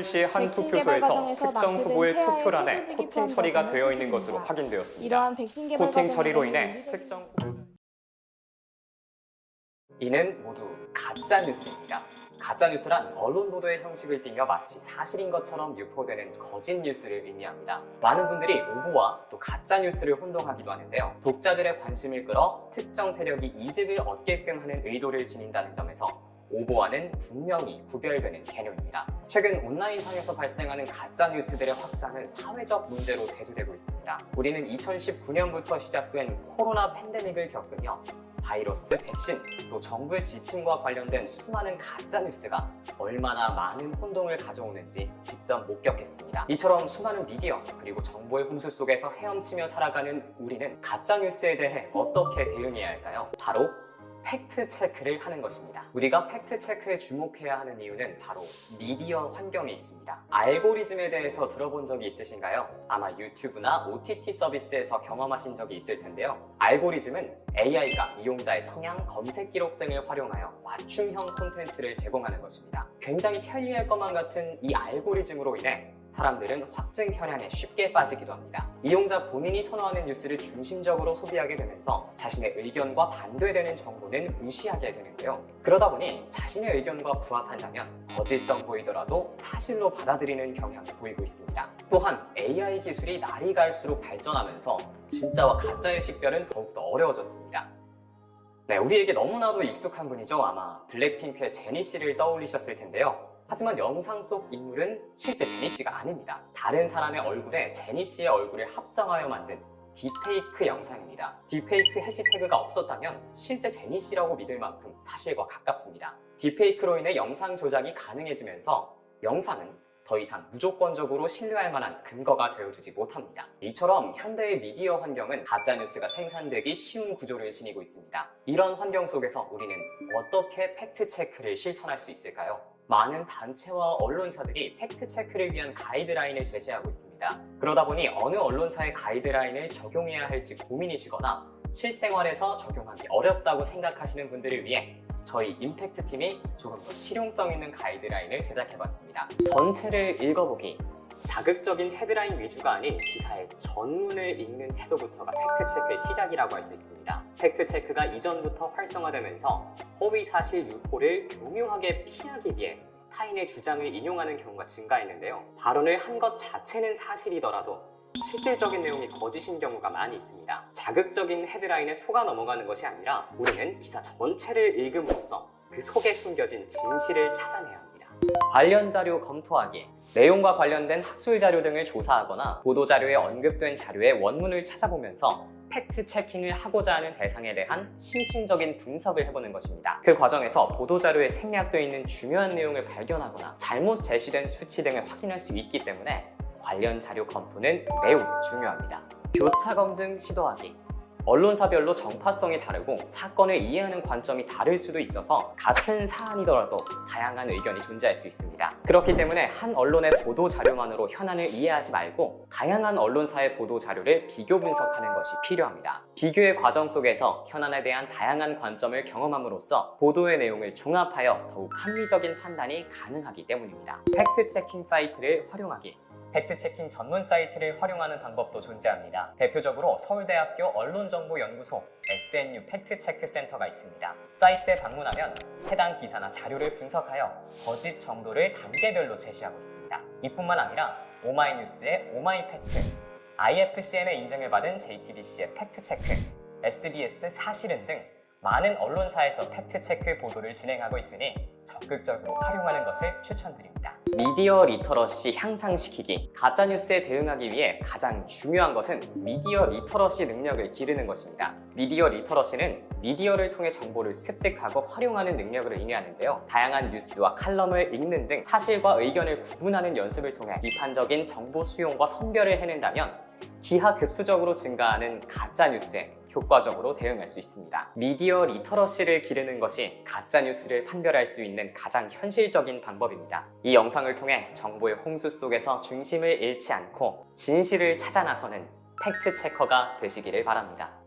서울시의 한 백신 개발 투표소에서 과정에서 특정 납부된 후보의 태아의 투표란에 표본지 코팅 기판 처리가 부분은 되어 있는 것으로 사실입니다. 확인되었습니다. 이러한 백신 개발 코팅 과정에 처리로 인해 윤리적인 특정 이는 모두 가짜 뉴스입니다. 가짜 뉴스란 언론 보도의 형식을 띠며 마치 사실인 것처럼 유포되는 거짓 뉴스를 의미합니다. 많은 분들이 오보와 또 가짜 뉴스를 혼동하기도 하는데요. 독자들의 관심을 끌어 특정 세력이 이득을 얻게끔 하는 의도를 지닌다는 점에서 오보와는 분명히 구별되는 개념입니다. 최근 온라인상에서 발생하는 가짜 뉴스들의 확산은 사회적 문제로 대두되고 있습니다. 우리는 2019년부터 시작된 코로나 팬데믹을 겪으며 바이러스, 백신, 또 정부의 지침과 관련된 수많은 가짜 뉴스가 얼마나 많은 혼동을 가져오는지 직접 목격했습니다. 이처럼 수많은 미디어 그리고 정보의 홍수 속에서 헤엄치며 살아가는 우리는 가짜 뉴스에 대해 어떻게 대응해야 할까요? 바로 팩트 체크를 하는 것입니다. 우리가 팩트 체크에 주목해야 하는 이유는 바로 미디어 환경에 있습니다. 알고리즘에 대해서 들어본 적이 있으신가요? 아마 유튜브나 OTT 서비스에서 경험하신 적이 있을 텐데요. 알고리즘은 AI가 이용자의 성향, 검색 기록 등을 활용하여 맞춤형 콘텐츠를 제공하는 것입니다. 굉장히 편리할 것만 같은 이 알고리즘으로 인해 사람들은 확증 편향에 쉽게 빠지기도 합니다. 이용자 본인이 선호하는 뉴스를 중심적으로 소비하게 되면서 자신의 의견과 반대되는 정보는 무시하게 되는데요. 그러다 보니 자신의 의견과 부합한다면 거짓 정보이더라도 사실로 받아들이는 경향이 보이고 있습니다. 또한 AI 기술이 날이 갈수록 발전하면서 진짜와 가짜의 식별은 더욱더 어려워졌습니다. 네, 우리에게 너무나도 익숙한 분이죠. 아마 블랙핑크의 제니 씨를 떠올리셨을 텐데요. 하지만 영상 속 인물은 실제 제니 씨가 아닙니다. 다른 사람의 얼굴에 제니 씨의 얼굴을 합성하여 만든 딥페이크 영상입니다. 딥페이크 해시태그가 없었다면 실제 제니 씨라고 믿을 만큼 사실과 가깝습니다. 딥페이크로 인해 영상 조작이 가능해지면서 영상은 더 이상 무조건적으로 신뢰할 만한 근거가 되어주지 못합니다. 이처럼 현대의 미디어 환경은 가짜뉴스가 생산되기 쉬운 구조를 지니고 있습니다. 이런 환경 속에서 우리는 어떻게 팩트체크를 실천할 수 있을까요? 많은 단체와 언론사들이 팩트체크를 위한 가이드라인을 제시하고 있습니다. 그러다 보니 어느 언론사의 가이드라인을 적용해야 할지 고민이시거나 실생활에서 적용하기 어렵다고 생각하시는 분들을 위해 저희 임팩트팀이 조금 더 실용성 있는 가이드라인을 제작해봤습니다. 전체를 읽어보기, 자극적인 헤드라인 위주가 아닌 기사의 전문을 읽는 태도부터가 팩트체크의 시작이라고 할 수 있습니다. 팩트체크가 이전부터 활성화되면서 허위사실 유포를 교묘하게 피하기 위해 타인의 주장을 인용하는 경우가 증가했는데요. 발언을 한 것 자체는 사실이더라도 실질적인 내용이 거짓인 경우가 많이 있습니다. 자극적인 헤드라인에 속아 넘어가는 것이 아니라 우리는 기사 전체를 읽음으로써 그 속에 숨겨진 진실을 찾아내야 합니다. 관련 자료 검토하기, 내용과 관련된 학술 자료 등을 조사하거나 보도 자료에 언급된 자료의 원문을 찾아보면서 팩트 체킹을 하고자 하는 대상에 대한 심층적인 분석을 해보는 것입니다. 그 과정에서 보도 자료에 생략되어 있는 중요한 내용을 발견하거나 잘못 제시된 수치 등을 확인할 수 있기 때문에 관련 자료 검토는 매우 중요합니다. 교차 검증 시도하기. 언론사별로 정파성이 다르고 사건을 이해하는 관점이 다를 수도 있어서 같은 사안이더라도 다양한 의견이 존재할 수 있습니다. 그렇기 때문에 한 언론의 보도 자료만으로 현안을 이해하지 말고 다양한 언론사의 보도 자료를 비교 분석하는 것이 필요합니다. 비교의 과정 속에서 현안에 대한 다양한 관점을 경험함으로써 보도의 내용을 종합하여 더욱 합리적인 판단이 가능하기 때문입니다. 팩트체킹 사이트를 활용하기. 팩트체킹 전문 사이트를 활용하는 방법도 존재합니다. 대표적으로 서울대학교 언론정보연구소 SNU 팩트체크센터가 있습니다. 사이트에 방문하면 해당 기사나 자료를 분석하여 거짓 정도를 단계별로 제시하고 있습니다. 이뿐만 아니라 오마이뉴스의 오마이팩트, IFCN의 인증을 받은 JTBC의 팩트체크, SBS 사실은 등 많은 언론사에서 팩트체크 보도를 진행하고 있으니 적극적으로 활용하는 것을 추천드립니다. 미디어 리터러시 향상시키기. 가짜뉴스에 대응하기 위해 가장 중요한 것은 미디어 리터러시 능력을 기르는 것입니다. 미디어 리터러시는 미디어를 통해 정보를 습득하고 활용하는 능력을 의미하는데요. 다양한 뉴스와 칼럼을 읽는 등 사실과 의견을 구분하는 연습을 통해 비판적인 정보 수용과 선별을 해낸다면 기하급수적으로 증가하는 가짜뉴스에 효과적으로 대응할 수 있습니다. 미디어 리터러시를 기르는 것이 가짜뉴스를 판별할 수 있는 가장 현실적인 방법입니다. 이 영상을 통해 정보의 홍수 속에서 중심을 잃지 않고 진실을 찾아 나서는 팩트체커가 되시기를 바랍니다.